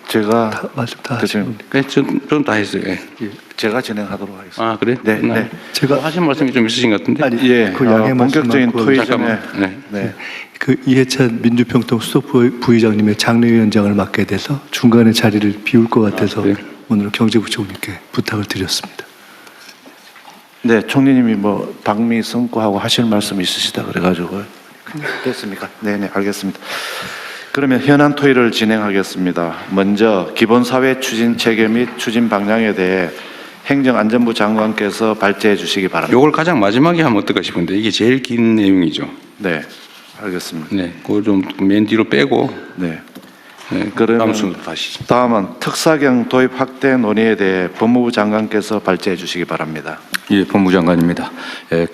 제가 말씀 다 하시면 좀 다 했어요. 예. 제가 진행하도록 하겠습니다. 아 그래? 네, 네. 제가 하신 말씀이 좀 있으신 것 같은데. 아니 예, 그 양해 본격적인 말씀만 토의 전에 잠깐만. 네. 네. 그 이해찬 민주평통 수석 부의장님의 장례위원장을 맡게 돼서 중간에 자리를 비울 것 같아서 그래요? 오늘 경제부총리께 부탁을 드렸습니다. 네, 총리님이 뭐 방미 선고하고 하실 말씀 있으시다 그래가지고 됐습니까? 네, 네, 알겠습니다. 그러면 현안 토의를 진행하겠습니다. 먼저 기본사회 추진 체계 및 추진 방향에 대해 행정안전부 장관께서 발제해 주시기 바랍니다. 요걸 가장 마지막에 하면 어떨까 싶은데 이게 제일 긴 내용이죠. 네, 알겠습니다. 네, 그걸 좀 맨 뒤로 빼고. 네. 네, 그러면 다음 순으로 가시죠. 다음은 특사경 도입 확대 논의에 대해 법무부 장관께서 발제해 주시기 바랍니다. 예, 법무부 장관입니다.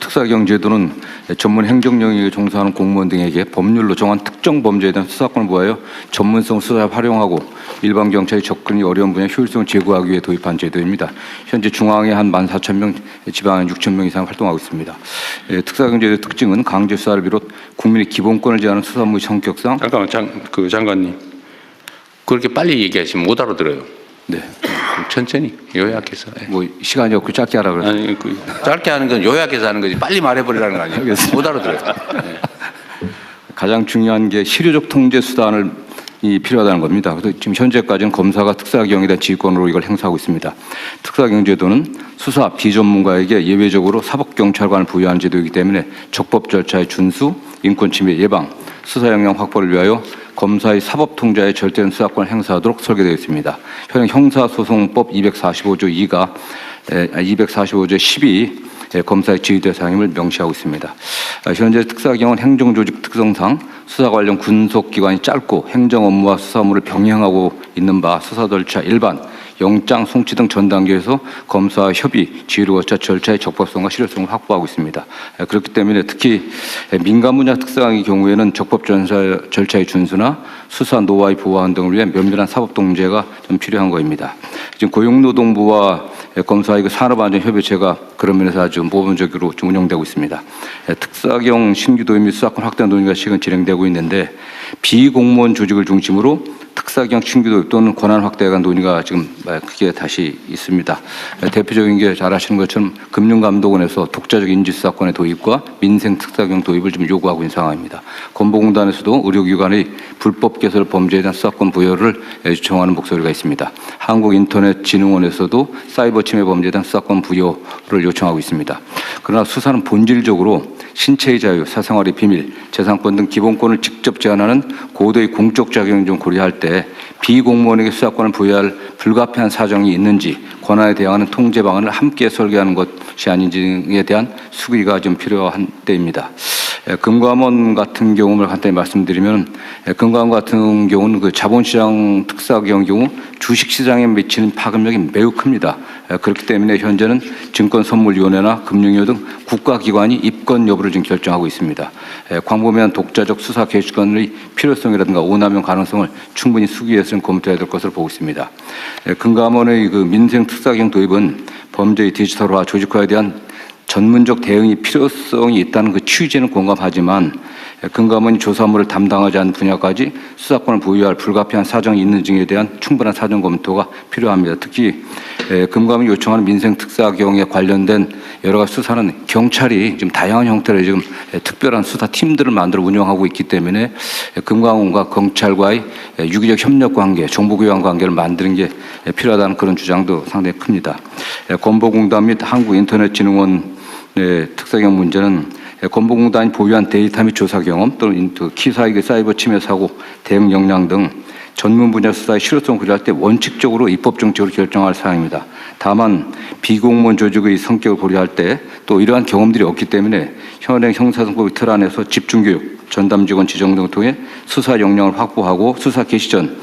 특사경 제도는 전문 행정 영역에 종사하는 공무원 등에게 법률로 정한 특정 범죄에 대한 수사권을 부여하여 전문성 수사에 활용하고 일반 경찰이 접근이 어려운 분야 효율성을 제고하기 위해 도입한 제도입니다. 현재 중앙에 한 14,000명, 지방에 6,000명 이상 활동하고 있습니다. 특사경 제도의 특징은 강제 수사를 비롯 국민의 기본권을 제한하는 수사무의 성격상. 잠깐만, 장관님. 그렇게 빨리 얘기하시면 못 알아들어요. 네. 좀 천천히 요약해서. 예. 뭐 시간이 없고 짧게 하라 그래서. 아니 짧게 하는 건 요약해서 하는 거지 빨리 말해버리라는 거 아니에요? 못 알아들어요. 예. 가장 중요한 게 실효적 통제 수단을 필요하다는 겁니다. 그래서 지금 현재까지는 검사가 특사경에 대한 지휘권으로 이걸 행사하고 있습니다. 특사경 제도는 수사 비전문가에게 예외적으로 사법경찰관을 부여하는 제도이기 때문에 적법 절차의 준수, 인권침해 예방, 수사 역량 확보를 위하여 검사의 사법 통제에 절대적인 수사권을 행사하도록 설계되어 있습니다. 현행 형사소송법 245조 2가 245조 10이 검사의 지휘 대상임을 명시하고 있습니다. 현재 특사경은 행정조직 특성상 수사 관련 군속기관이 짧고 행정 업무와 수사무를 병행하고 있는 바 수사 절차 일반, 영장, 송치 등 전 단계에서 검사와 협의, 지휘를 거쳐 절차의 적법성과 실효성을 확보하고 있습니다. 그렇기 때문에 특히 민간 분야 특사경의 경우에는 적법 절차의 준수나 수사 노하우의 보완 등을 위해 면밀한 사법 통제가 좀 필요한 것입니다. 지금 고용노동부와 검사의 산업안전협의체가 그런 면에서 아주 모범적으로 좀 운영되고 있습니다. 특사경 신규 도입 및 수사권 확대 논의가 지금 진행되고 있는데 비공무원 조직을 중심으로 특사경 신규 도입 또는 권한 확대에 관한 논의가 지금 크게 다시 있습니다. 대표적인 게 잘 아시는 것처럼 금융감독원에서 독자적 인지수사권의 도입과 민생 특사경 도입을 좀 요구하고 있는 상황입니다. 건보공단에서도 의료기관의 불법 개설 범죄에 대한 수사권 부여를 요청하는 목소리가 있습니다. 한국인터넷진흥원에서도 사이버 침해 범죄에 대한 수사권 부여를 요청하고 있습니다. 그러나 수사는 본질적으로 신체의 자유, 사생활의 비밀, 재산권 등 기본권을 직접 제한하는 고도의 공적 작용을 좀 고려할 때 비공무원에게 수사권을 부여할 불가피한 사정이 있는지 권한에 대응하는 통제 방안을 함께 설계하는 것이 아닌지에 대한 수기가 좀 필요한 때입니다. 금감원 같은 경우를 간단히 말씀드리면 금감원 같은 경우는 그 자본시장 특사경 경우 주식시장에 미치는 파급력이 매우 큽니다. 그렇기 때문에 현재는 증권선물위원회나 금융위원 등 국가기관이 입건 여부를 지금 결정하고 있습니다. 광범위한 독자적 수사 개시권의 필요성이라든가 오남용 가능성을 충분히 수기해서는 검토해야 될 것으로 보고 있습니다. 금감원의 그 민생 특사경 도입은 범죄의 디지털화, 조직화에 대한 전문적 대응이 필요성이 있다는 그 취지는 공감하지만 금감원이 조사물을 담당하지 않는 분야까지 수사권을 부여할 불가피한 사정이 있는지에 대한 충분한 사전 검토가 필요합니다. 특히 금감원이 요청하는 민생 특사경에 관련된 여러 가지 수사는 경찰이 지금 다양한 형태로 지금 특별한 수사 팀들을 만들어 운영하고 있기 때문에 금감원과 경찰과의 유기적 협력 관계, 정보교환 관계를 만드는 게 필요하다는 그런 주장도 상당히 큽니다. 건보공단 및 한국인터넷진흥원 특사경 문제는 건보공단이 보유한 데이터 및 조사 경험 또는 키사익의 사이버 침해 사고 대응 역량 등 전문 분야 수사의 실효성을 고려할 때 원칙적으로 입법 정책으로 결정할 사항입니다. 다만 비공무원 조직의 성격을 고려할 때 또 이러한 경험들이 없기 때문에 현행 형사소송법의 틀 안에서 집중교육, 전담직원 지정 등을 통해 수사 역량을 확보하고 수사 개시 전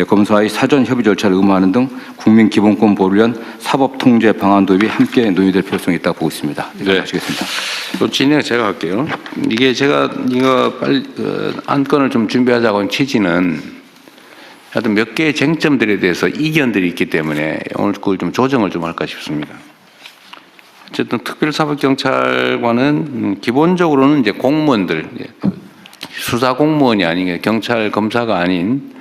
검사의 사전 협의 절차를 의무화하는 등 국민 기본권 보호를 위한 사법 통제 방안 도입이 함께 논의될 필요성이 있다고 보고 있습니다. 네. 마치겠습니다. 또 진행 제가 할게요. 이게 제가 이거 빨리 안건을 좀 준비하자고 한 취지는 하여튼 몇 개의 쟁점들에 대해서 이견들이 있기 때문에 오늘 그걸 좀 조정을 좀 할까 싶습니다. 어쨌든 특별사법경찰관은 기본적으로는 이제 공무원들, 수사 공무원이 아닌 경찰 검사가 아닌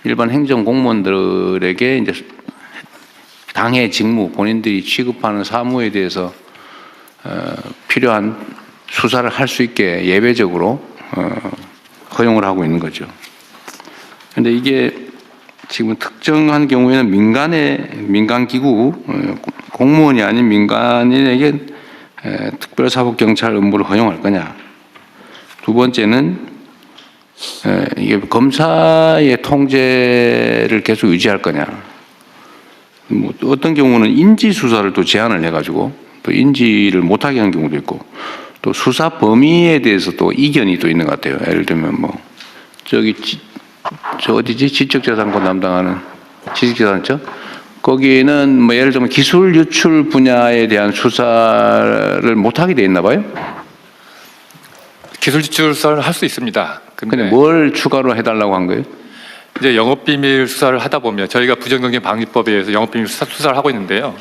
일반 행정 공무원들에게 이제 당의 직무, 본인들이 취급하는 사무에 대해서 필요한 수사를 할 수 있게 예외적으로 허용을 하고 있는 거죠. 그런데 이게 지금 특정한 경우에는 민간기구, 공무원이 아닌 민간인에게 특별사법경찰 업무를 허용할 거냐. 두 번째는 이게 검사의 통제를 계속 유지할 거냐. 뭐 어떤 경우는 인지 수사를 또 제한을 해가지고 또 인지를 못하게 하는 경우도 있고 또 수사 범위에 대해서 또 이견이 또 있는 것 같아요. 예를 들면 뭐 저 어디지 지적재산권 담당하는 지식재산처 거기는 뭐 예를 들면 기술 유출 분야에 대한 수사를 못하게 돼 있나 봐요. 기술 유출 수사를 할 수 있습니다. 근데 뭘 추가로 해달라고 한 거예요? 이제 영업비밀 수사를 하다 보면 저희가 부정경쟁 방지법에 의해서 영업비밀 수사를 하고 있는데요.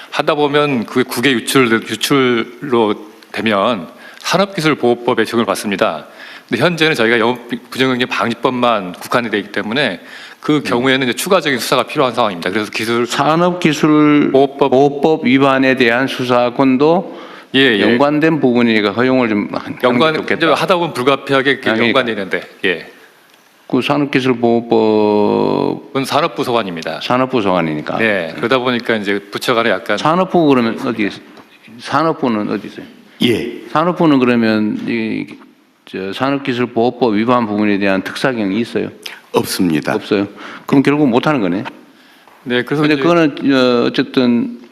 하다 보면 그게 국외 유출로 되면 산업기술보호법에 적용을 받습니다. 근데 현재는 저희가 부정경쟁 방지법만 국한이 되어 있기 때문에 그 경우에는 이제 추가적인 수사가 필요한 상황입니다. 그래서 산업기술보호법 위반에 대한 수사권도 연관된 부분이니까 허용을 좀 하다 보면 불가피하게 연관되는데 그 산업기술보호법은 산업부 소관입니다. 산업부 소관이니까. 네, 그러다 보니까 이제 부처 간에 약간 산업부 그러면 어디 산업부는 어디 있어요? 예. 산업부는 그러면 산업기술보호법 위반 부분에 대한 특사경이 있어요? 없습니다. 없어요. 그럼 결국 못 하는 거네. 네, 그래서 근데 그거는 어쨌든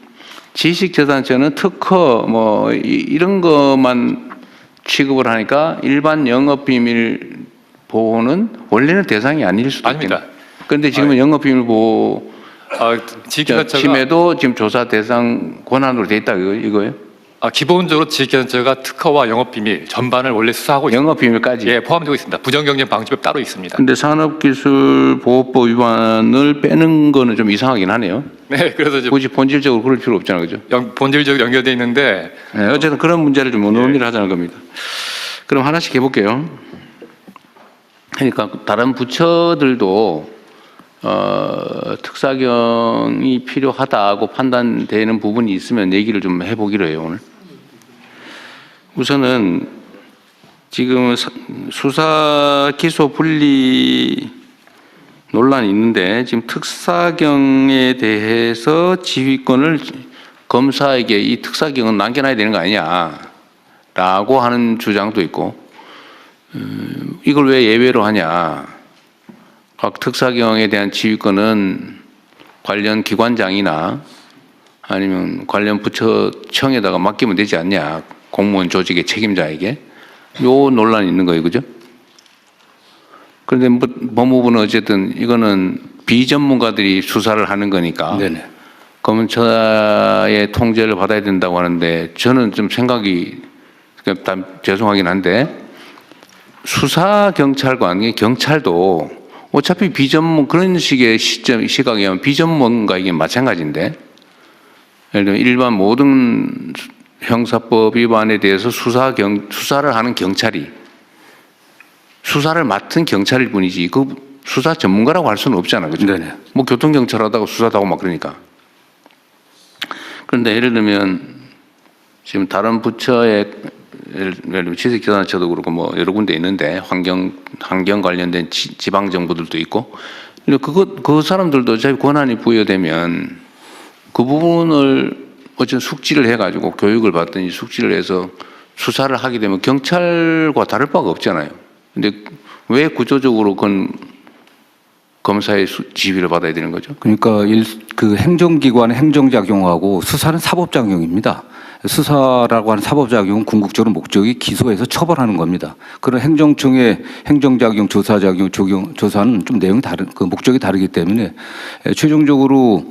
지식재산처는 특허 뭐 이런 것만 취급을 하니까 일반 영업비밀 보호는 원래는 대상이 아닐 수도 아닙니다. 있겠네. 그런데 지금은 영업비밀 보호 침해도 지금 조사 대상 권한으로 돼 있다 이거예요? 기본적으로 지식재산처가 특허와 영업비밀 전반을 원래 수사하고 있습니다. 영업비밀까지? 포함되고 있습니다. 부정경쟁 방지법 따로 있습니다. 근데 산업기술보호법 위반을 빼는 거는 좀 이상하긴 하네요. 네, 그래서 이제 굳이 본질적으로 그럴 필요 없잖아요, 그죠? 본질적으로 연결되어 있는데 네, 어쨌든 그런 문제를 좀 논의를 하자는 겁니다. 그럼 하나씩 해볼게요. 그러니까 다른 부처들도 특사경이 필요하다고 판단되는 부분이 있으면 얘기를 좀 해보기로 해요, 오늘. 우선은 지금 수사 기소 분리 논란이 있는데 지금 특사경에 대해서 지휘권을 검사에게 이 특사경은 남겨놔야 되는 거 아니냐라고 하는 주장도 있고 이걸 왜 예외로 하냐. 각 특사경에 대한 지휘권은 관련 기관장이나 아니면 관련 부처청에다가 맡기면 되지 않냐. 공무원 조직의 책임자에게. 요 논란이 있는 거예요. 그죠? 그런데 법무부는 어쨌든 이거는 비전문가들이 수사를 하는 거니까 네네. 검찰의 통제를 받아야 된다고 하는데 저는 좀 생각이 죄송하긴 한데 수사경찰관, 경찰도 어차피 그런 식의 시각이면 비전문가에게 마찬가지인데 예를 들면 일반 모든 형사법 위반에 대해서 수사를 하는 경찰이 수사를 맡은 경찰일 뿐이지 그 수사 전문가라고 할 수는 없잖아. 그죠? 네네. 뭐 교통경찰 하다가 수사도 하고 막 그러니까. 그런데 예를 들면 지금 다른 부처의 예를 들면 지식재산처도 그렇고 뭐 여러 군데 있는데 환경 관련된 지방 정부들도 있고 그 사람들도 어차피 권한이 부여되면 그 부분을 어쨌든 숙지를 해가지고 교육을 받든지 숙지를 해서 수사를 하게 되면 경찰과 다를 바가 없잖아요. 근데 왜 구조적으로 그건 검사의 지휘를 받아야 되는 거죠? 그러니까 그 행정기관의 행정작용하고 수사는 사법작용입니다. 수사라고 하는 사법작용은 궁극적으로 목적이 기소해서 처벌하는 겁니다. 그런 행정청의 행정작용, 조사작용, 조사는 좀 내용이 그 목적이 다르기 때문에 최종적으로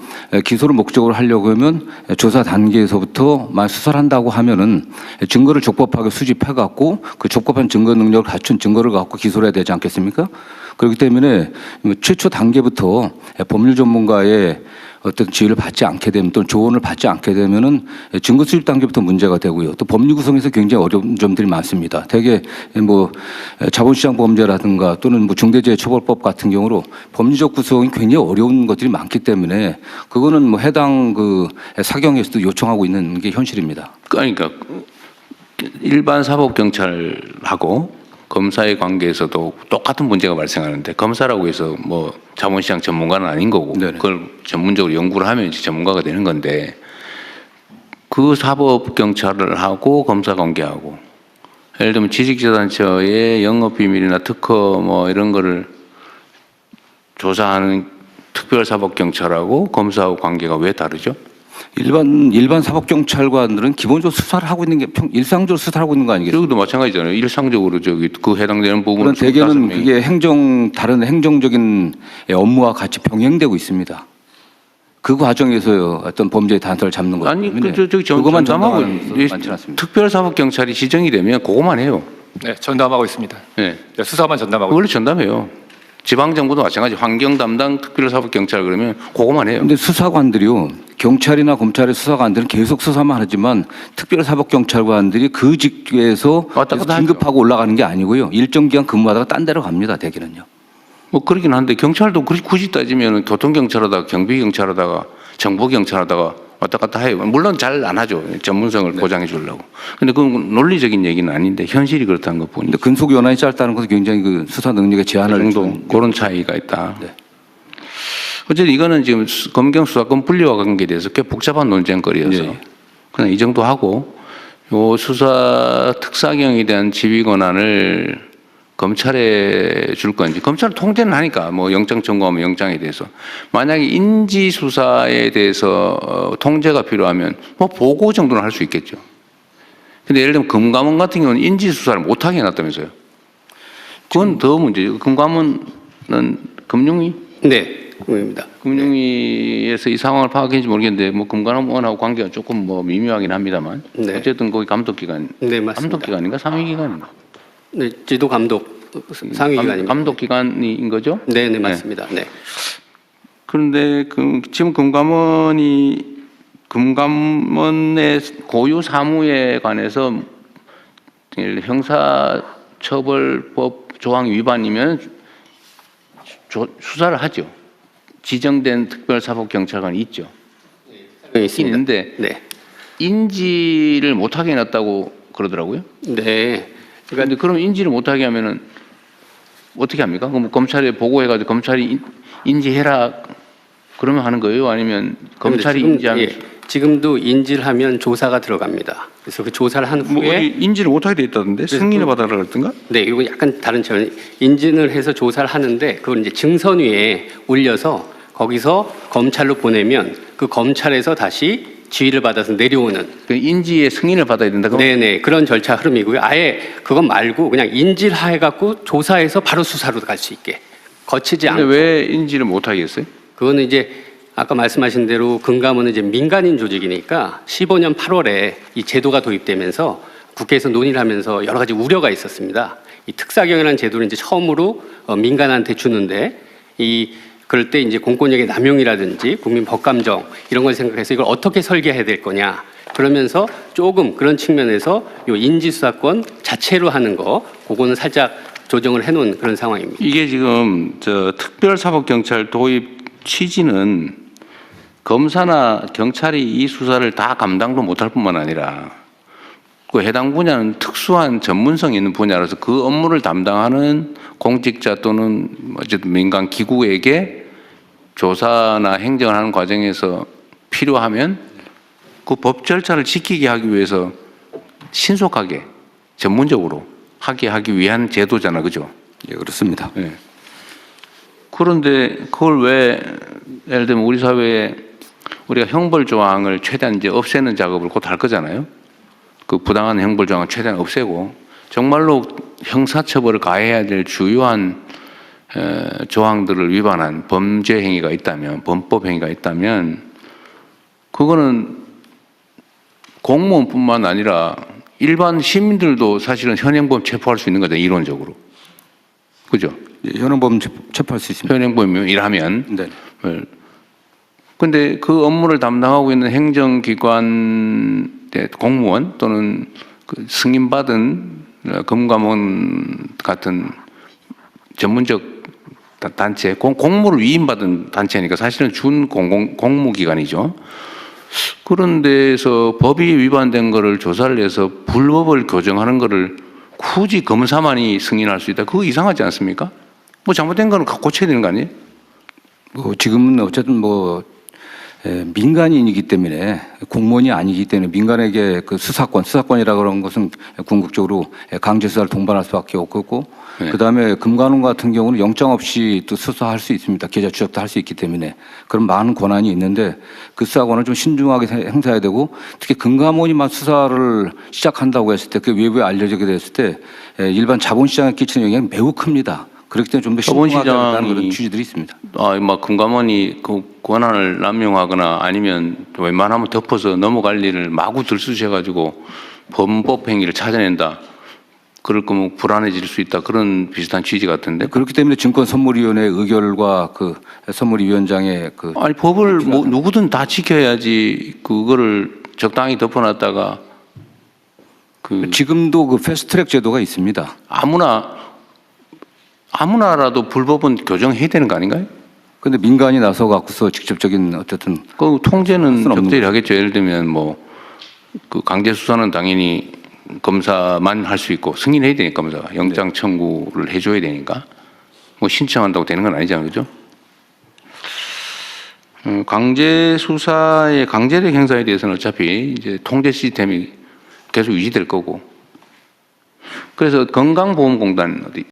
기소를 목적으로 하려고 하면 조사 단계에서부터 수사를 한다고 하면은 증거를 적법하게 수집해갖고 그 적법한 증거 능력을 갖춘 증거를 갖고 기소를 해야 되지 않겠습니까? 그렇기 때문에 최초 단계부터 법률 전문가의 어떤 지휘를 받지 않게 되면 또는 조언을 받지 않게 되면은 증거 수집 단계부터 문제가 되고요. 또 법률 구성에서 굉장히 어려운 점들이 많습니다. 대개 뭐 자본시장 범죄라든가 또는 뭐 중대재해처벌법 같은 경우로 법률적 구성이 굉장히 어려운 것들이 많기 때문에 그거는 뭐 해당 그 사경에서도 요청하고 있는 게 현실입니다. 그러니까 일반 사법 경찰하고 검사의 관계에서도 똑같은 문제가 발생하는데 검사라고 해서 뭐 자본시장 전문가는 아닌 거고 네네. 그걸 전문적으로 연구를 하면 이제 전문가가 되는 건데 그 사법 경찰을 하고 검사 관계하고 예를 들면 지식재산처의 영업비밀이나 특허 뭐 이런 거를 조사하는 특별사법경찰하고 검사하고 관계가 왜 다르죠? 일반 사법경찰관들은 기본적으로 수사를 하고 있는 게 일상적으로 수사를 하고 있는 거 아니겠어요? 여기도 마찬가지잖아요. 일상적으로 저기 그 해당되는 부분을 그런 대개는 그게 다른 행정적인 업무와 같이 병행되고 있습니다. 그 과정에서 어떤 범죄의 단서를 잡는 거죠. 아니 저기 그것만 전담하고 전담하는 많지 않습니다. 특별사법경찰이 지정이 되면 그거만 해요. 네, 전담하고 있습니다. 네. 네, 수사만 전담하고 원래 전담해요. 지방정부도 마찬가지. 환경 담당 특별사법경찰 그러면 그거만 해요. 그런데 수사관들이요, 경찰이나 검찰의 수사관들은 계속 수사만 하지만 특별사법경찰관들이 그 직위에서 왔다 계속 갔다 긴급하고 올라가는 게 아니고요. 일정 기간 근무하다가 딴 데로 갑니다. 대개는요. 뭐 그러긴 한데 경찰도 굳이 따지면 교통경찰하다가 경비경찰하다가 정보경찰하다가 왔다 갔다 해요. 물론 잘 안 하죠. 전문성을 보장해 주려고. 근데 그건 논리적인 얘기는 아닌데 현실이 그렇다는 것 뿐이죠. 근데 근속 연한이 짧다는 것은 굉장히 그 수사 능력에 제한을 정도 주는 그런 차이가 있다. 네. 어쨌든 이거는 지금 검경 수사권 분리와 관계에 대해서 꽤 복잡한 논쟁거리여서 네. 그냥 이 정도 하고 요 수사 특사경에 대한 지휘 권한을 검찰에 줄 건지 검찰은 통제는 하니까 뭐 영장 청구하면 영장에 대해서 만약에 인지 수사에 대해서 통제가 필요하면 뭐 보고 정도는 할 수 있겠죠. 근데 예를 들면 금감원 같은 경우는 인지 수사를 못하게 해놨다면서요. 그건 더 문제죠. 금감원은 금융위? 네, 그겁니다. 금융위에서 이 상황을 파악했는지 모르겠는데 뭐 금감원하고 관계가 조금 뭐 미묘하긴 합니다만 네. 어쨌든 거기 감독기관 네, 맞습니다. 감독기관인가 상위기관인가 네, 지도 감독 상위기관입니다. 감독기관인 거죠? 네, 네, 맞습니다. 네. 그런데 지금 금감원의 고유 사무에 관해서 형사처벌법 조항 위반이면 수사를 하죠. 지정된 특별사법경찰관이 있죠. 네, 있습니다. 있는데 네. 인지를 못하게 해놨다고 그러더라고요. 네. 그런데 그럼 인지를 못하게 하면은 어떻게 합니까? 그럼 검찰에 보고해가지고 검찰이 인지해라 그러면 하는 거예요? 아니면 검찰이 지금, 인지하면 예, 지금도 인지를 하면 조사가 들어갑니다. 그래서 그 조사를 한 뭐 후에 어디 인지를 못하게 돼 있다던데 승인을 받아라 그랬던가? 네, 이거 약간 다른 차원. 인증을 해서 조사를 하는데 그걸 이제 증선위에 올려서 거기서 검찰로 보내면 그 검찰에서 다시 지휘를 받아서 내려오는. 그 인지의 승인을 받아야 된다고? 네네, 그런 절차 흐름이고요. 아예 그건 말고 그냥 인지를 해갖고 조사해서 바로 수사로 갈 수 있게 거치지 근데 않고. 왜 인지를 못하게 했어요? 그거는 이제 아까 말씀하신 대로 금감원은 이제 민간인 조직이니까 15년 8월에 이 제도가 도입되면서 국회에서 논의를 하면서 여러 가지 우려가 있었습니다. 이 특사경이라는 제도를 이제 처음으로 민간한테 주는데 그럴 때 이제 공권력의 남용이라든지 국민 법감정 이런 걸 생각해서 이걸 어떻게 설계해야 될 거냐. 그러면서 조금 그런 측면에서 요 인지수사권 자체로 하는 거 그거는 살짝 조정을 해놓은 그런 상황입니다. 이게 지금 특별사법경찰 도입 취지는 검사나 경찰이 이 수사를 다 감당도 못할 뿐만 아니라 그 해당 분야는 특수한 전문성이 있는 분야라서 그 업무를 담당하는 공직자 또는 어쨌든 민간 기구에게 조사나 행정을 하는 과정에서 필요하면 그 법 절차를 지키게 하기 위해서 신속하게 전문적으로 하기 위한 제도잖아, 그죠? 예, 그렇습니다. 네. 그런데 그걸 왜 예를 들면 우리 사회에 우리가 형벌 조항을 최대한 이제 없애는 작업을 곧 할 거잖아요. 그 부당한 형벌 조항을 최대한 없애고 정말로 형사처벌을 가해야 될 주요한 조항들을 위반한 범죄 행위가 있다면, 범법 행위가 있다면 그거는 공무원뿐만 아니라 일반 시민들도 사실은 현행범 체포할 수 있는 거잖아요, 이론적으로. 그죠? 현행범 체포할 수 있습니다. 현행범이면 일하면. 네. 근데 그 업무를 담당하고 있는 행정기관 공무원 또는 그 승인받은 금감원 같은 전문적 단체, 공무를 위임받은 단체니까 사실은 준 공무기관이죠. 그런 데서 법이 위반된 거를 조사를 해서 불법을 교정하는 거를 굳이 검사만이 승인할 수 있다. 그거 이상하지 않습니까? 뭐 잘못된 거는 고쳐야 되는 거 아니에요? 뭐 지금은 어쨌든 뭐 민간인이기 때문에 공무원이 아니기 때문에 민간에게 그 수사권이라 그런 것은 궁극적으로 강제 수사를 동반할 수밖에 없고 네. 그다음에 금감원 같은 경우는 영장 없이 또 수사할 수 있습니다. 계좌 추적도 할 수 있기 때문에 그런 많은 권한이 있는데 그 수사권을 좀 신중하게 행사해야 되고 특히 금감원이만 수사를 시작한다고 했을 때 그 외부에 알려지게 됐을 때 일반 자본시장에 끼치는 영향이 매우 큽니다. 그렇기 때문에 좀 더 신중하게 하는 그런 취지들이 있습니다. 막 금감원이 그 권한을 남용하거나 아니면 웬만하면 덮어서 넘어갈 일을 마구 들쑤셔가지고 범법 행위를 찾아낸다. 그럴 거면 불안해질 수 있다. 그런 비슷한 취지 같은데. 그렇기 때문에 증권선물위원회 의결과 그 선물위원장의 그 아니 법을 뭐 누구든 다 지켜야지 그거를 적당히 덮어놨다가 그 지금도 그 패스트트랙 제도가 있습니다. 아무나라도 불법은 교정해야 되는 거 아닌가요? 근데 민간이 나서 갖고서 직접적인 어쨌든 그 통제는 수는 없는 적절히 하겠죠. 예를 들면 뭐 그 강제 수사는 당연히 검사만 할 수 있고 승인해야 되니까 검사가 영장 청구를 해줘야 되니까 뭐 신청한다고 되는 건 아니잖아요, 그죠? 강제 수사의 강제력 행사에 대해서는 어차피 이제 통제 시스템이 계속 유지될 거고. 그래서 건강보험공단 어디